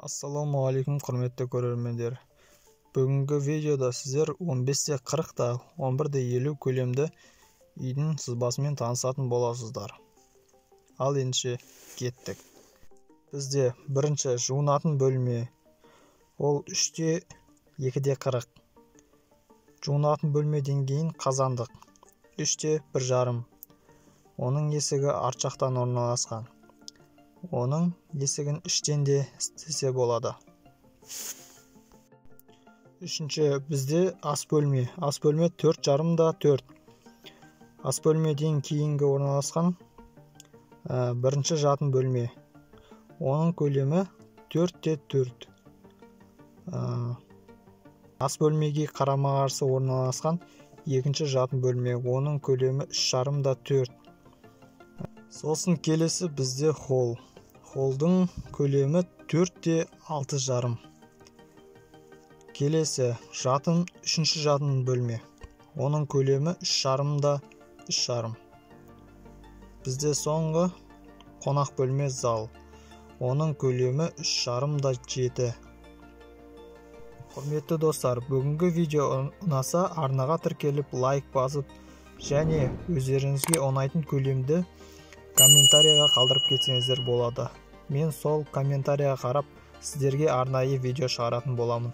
Ассалаумағалейкум, құрметті көрермендер. Бүгінгі видеода сіздер 15-40 11-50 көлемді үйдің сызбасымен танысатын боласыздар. Ал ендеше кеттік. Бізде бірінші жуынатын бөлме, ол 3-2-40. Жуынатын бөлмеден кейін қазандық 3-1,5. Оның есігі арт жақтан орналасқан. Оның есігін іштен де істесе болады. Үшінші, бізде ас бөлме. Ас бөлме 4,5-4. Ас бөлмеден кейінгі орналасқан бірінші жатын бөлме. Оның көлемі 4-4. Ас бөлмеге қарама-қарсы орналасқан екінші жатын бөлме. Оның көлемі 3,5-4. Сосын келесі бізде холл. Холлдың көлемі 4-6,5. Келесі жатын, үшінші жатын бөлме. Оның көлемі 3,5-3,5. Бізде соңғы қонақ бөлме зал. Оның көлемі 3,5-7. Құрметті достар, бүгінгі видео ұнаса арнаға тіркеліп лайк басып, және өздеріңізге ұнайтын көлемді комментарияға қалдырып кетсеңіздер болады. Мен сол комментарияға қарап сіздерге арнайы видео шығаратын боламын.